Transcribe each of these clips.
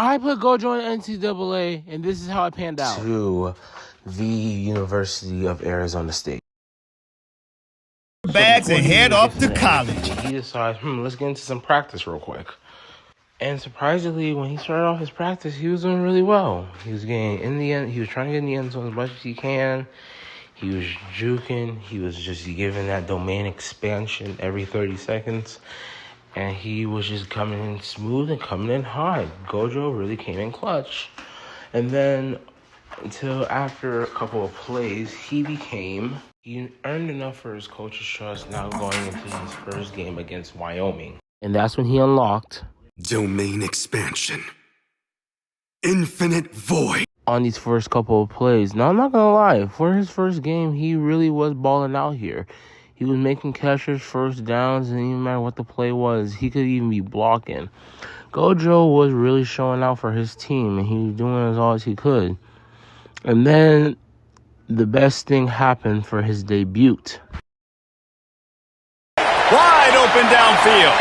I put Gojo in NCAA, and this is how it panned out. To the University of Arizona State. Bags and head off to college. He decides, let's get into some practice real quick. And surprisingly, when he started off his practice, he was doing really well. He was getting in the end. He was trying to get in the end zone as much as he can. He was juking. He was just giving that domain expansion every 30 seconds. And he was just coming in smooth and coming in hard. Gojo really came in clutch. And then until after a couple of plays, he earned enough for his coach's trust now going into his first game against Wyoming. And that's when he unlocked domain expansion. Infinite void. On these first couple of plays. Now, I'm not going to lie. For his first game, he really was balling out here. He was making catches, first downs, and it didn't matter what the play was. He could even be blocking. Gojo was really showing out for his team, and he was doing as all as he could. And then the best thing happened for his debut. Wide open downfield.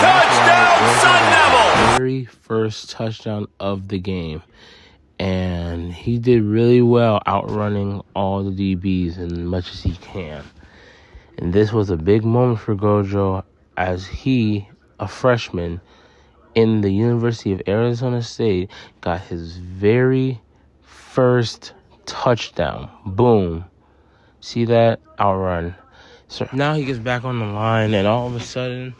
Touchdown, Sun Devil! Very first touchdown of the game. And he did really well outrunning all the DBs as much as he can. And this was a big moment for Gojo as he, a freshman in the University of Arizona State, got his very first touchdown. Boom. See that? Outrun. So now he gets back on the line, and all of a sudden,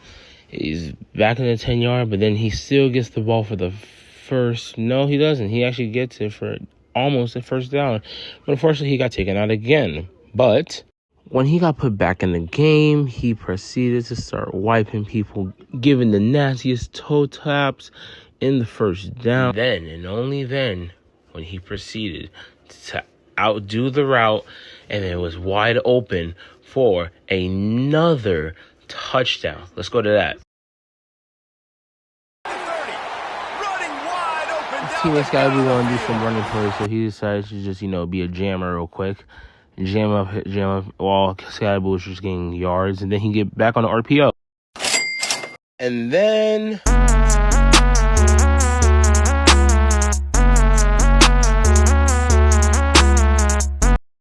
he's back in the 10-yard, but then he still gets the ball for the first. No, he doesn't. He actually gets it for almost a first down. But unfortunately, he got taken out again. But when he got put back in the game, he proceeded to start wiping people, giving the nastiest toe taps in the first down. Then, and only then, when he proceeded to outdo the route, and it was wide open for another touchdown. Let's go to that. This guy we want to do some running plays, so he decided to just, be a jammer real quick. Jam up while Sky Blue was just getting yards, and then he get back on the RPO. And then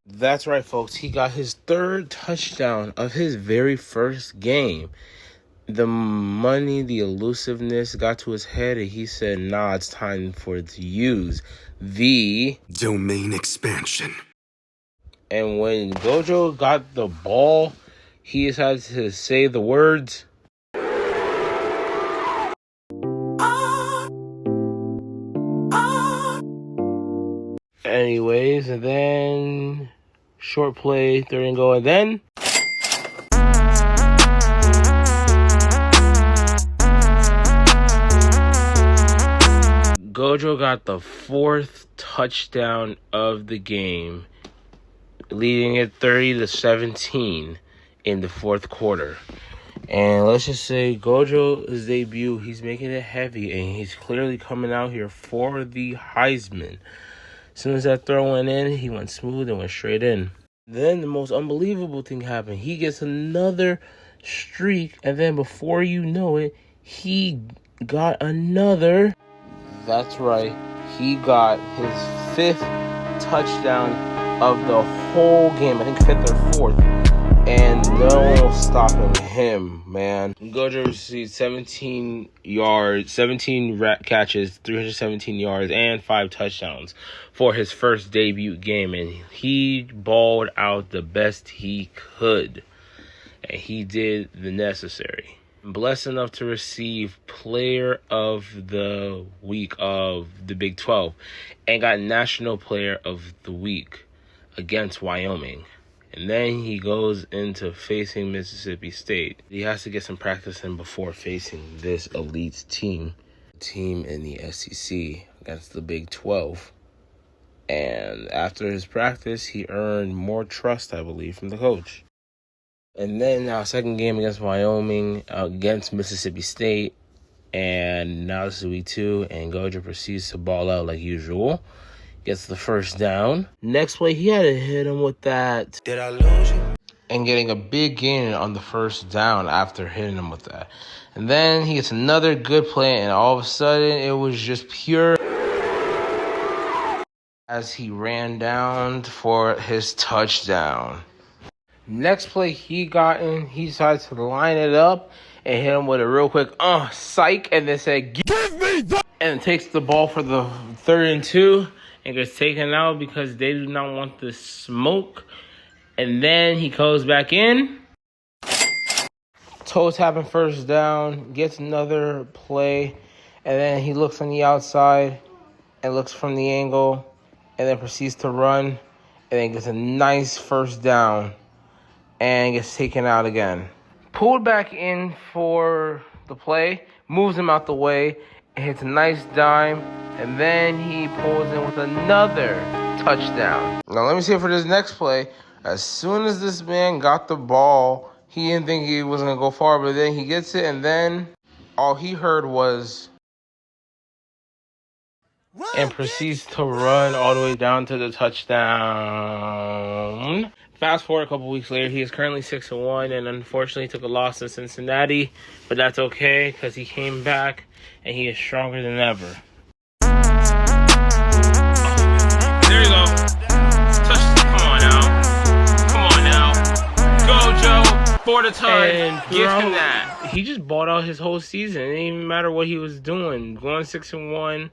that's right, folks. He got his third touchdown of his very first game. The money, the elusiveness got to his head, and he said, nah, it's time for it to use the domain expansion. And when Gojo got the ball, he decided to say the words. Anyways, and then short play, third and go, and then Gojo got the fourth touchdown of the game, leading it 30-17 in the fourth quarter. And let's just say Gojo's debut, he's making it heavy, and he's clearly coming out here for the Heisman. As soon as that throw went in, he went smooth and went straight in. Then the most unbelievable thing happened. He gets another streak, and then before you know it, he got another. That's right. He got his fifth touchdown of the whole game. I think fifth or fourth. And no one was stopping him, man. Gojo received 17 yards, 17 catches, 317 yards, and 5 touchdowns for his first debut game. And he balled out the best he could. And he did the necessary. Blessed enough to receive Player of the Week of the Big 12 and got National Player of the Week against Wyoming. And then he goes into facing Mississippi State. He has to get some practice in before facing this elite team in the SEC against the Big 12. And after his practice, he earned more trust, I believe, from the coach. And then our second game against Wyoming, against Mississippi State. And now this is week 2, and Gojo proceeds to ball out like usual. Gets the first down. Next play, he had to hit him with that. Did I lose you? and getting a big gain on the first down after hitting him with that. And then he gets another good play, and all of a sudden, it was just pure as he ran down for his touchdown. Next play he decided to line it up and hit him with a real quick, psych, and then said, give me that! And takes the ball for the 3rd and 2 and gets taken out because they do not want the smoke. And then he goes back in. Toe tapping first down, gets another play, and then he looks on the outside and looks from the angle, and then proceeds to run, and then gets a nice first down, and gets taken out again. Pulled back in for the play, moves him out the way, and hits a nice dime, and then he pulls in with another touchdown. Now let me see for this next play. As soon as this man got the ball, he didn't think he was going to go far, but then he gets it, and then all he heard was, and proceeds to run all the way down to the touchdown. Fast forward a couple weeks later, he is currently 6-1, and unfortunately took a loss to Cincinnati, but that's okay because he came back and he is stronger than ever. There you go. For the time, give him that. He just balled out his whole season. It didn't even matter what he was doing. Going 6-1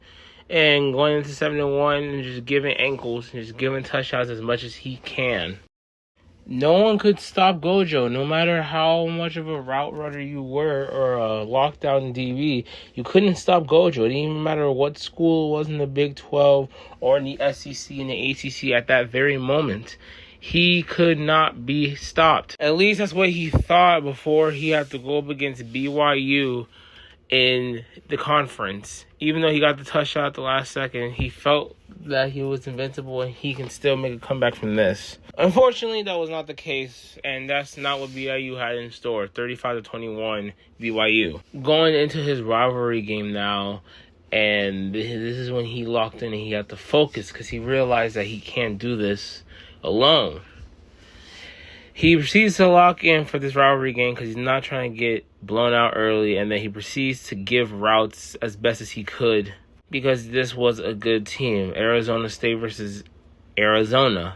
and going into 7-1 and just giving ankles and just giving touchdowns as much as he can. No one could stop Gojo, no matter how much of a route runner you were or a lockdown DB. You couldn't stop Gojo. It didn't even matter what school it was in the Big 12 or in the SEC and the ACC at that very moment. He could not be stopped. At least that's what he thought before he had to go up against BYU in the conference. Even though he got the touchdown at the last second, he felt that he was invincible and he can still make a comeback from this. Unfortunately, that was not the case, and that's not what BYU had in store. 35-21 BYU. Going into his rivalry game now, and this is when he locked in and he had to focus because he realized that he can't do this alone. He proceeds to lock in for this rivalry game because he's not trying to get blown out early, and then he proceeds to give routes as best as he could because this was a good team. Arizona State versus Arizona.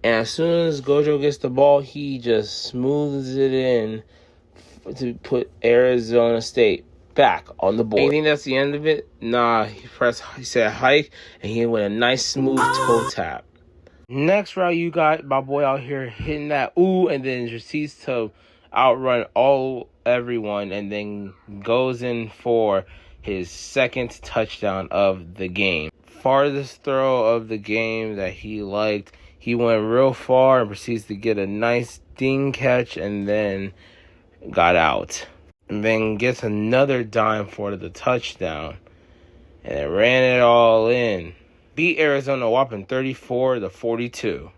And as soon as Gojo gets the ball, he just smooths it in to put Arizona State back on the board. And you think that's the end of it? Nah, he said hike, and he went a nice smooth toe tap. Next route, you got my boy out here hitting that ooh, and then proceeds to outrun everyone, and then goes in for his 2nd touchdown of the game. Farthest throw of the game that he liked. He went real far and proceeds to get a nice ding catch, and then got out. And then gets another dime for the touchdown, and then ran it all in. Beat Arizona whopping 34-42.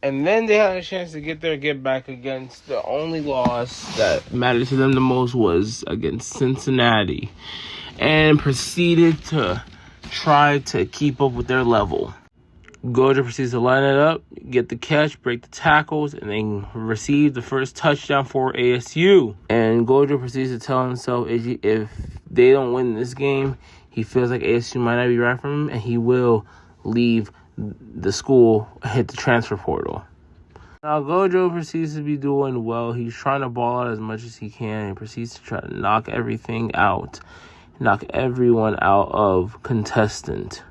And then they had a chance to get back against the only loss that mattered to them the most was against Cincinnati. And proceeded to try to keep up with their level. Gojo proceeds to line it up, get the catch, break the tackles, and then receive the first touchdown for ASU. And Gojo proceeds to tell himself if they don't win this game, he feels like ASU might not be right for him, and he will leave the school, hit the transfer portal. Now Gojo proceeds to be doing well. He's trying to ball out as much as he can and proceeds to try to knock everything out. Knock everyone out of contestant.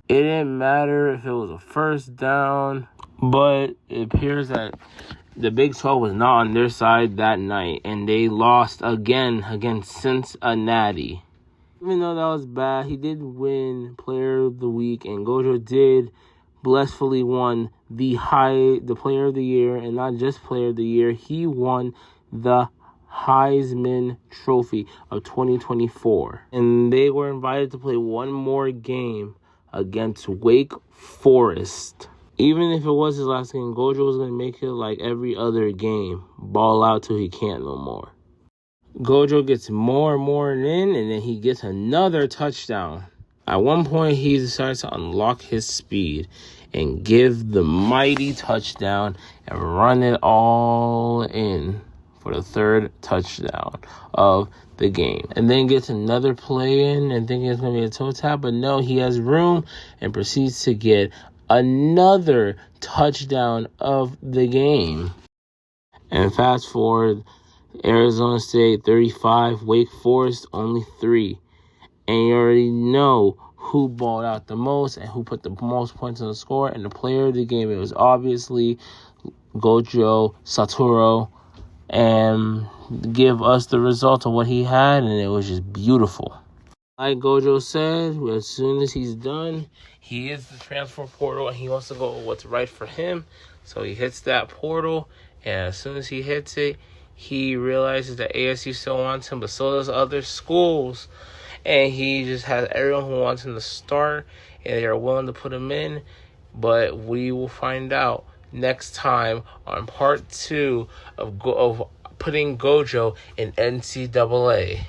It didn't matter if it was a first down, but it appears that the Big 12 was not on their side that night, and they lost again against Cincinnati. Even though that was bad, he did win Player of the Week, and Gojo did blissfully won the Player of the Year, and not just Player of the Year. He won the Heisman Trophy of 2024, and they were invited to play one more game against Wake Forest. Even if it was his last game, Gojo was going to make it like every other game, ball out till he can't no more. Gojo gets more and more in, and then he gets another touchdown. At one point, he decided to unlock his speed and give the mighty touchdown and run it all in for the third touchdown of the game. And then gets another play in and thinking it's going to be a toe tap, but no, he has room and proceeds to get another touchdown of the game. And fast forward, Arizona State 35, Wake Forest only 3. And you already know who balled out the most and who put the most points on the score. And the player of the game, it was obviously Gojo Satoru. And give us the result of what he had, and it was just beautiful. Like Gojo said, as soon as he's done, he is the transfer portal, and he wants to go what's right for him. So he hits that portal, and as soon as he hits it, he realizes that ASU still wants him, but so does other schools. And he just has everyone who wants him to start, and they are willing to put him in. But we will find out next time on part 2 of putting Gojo in NCAA.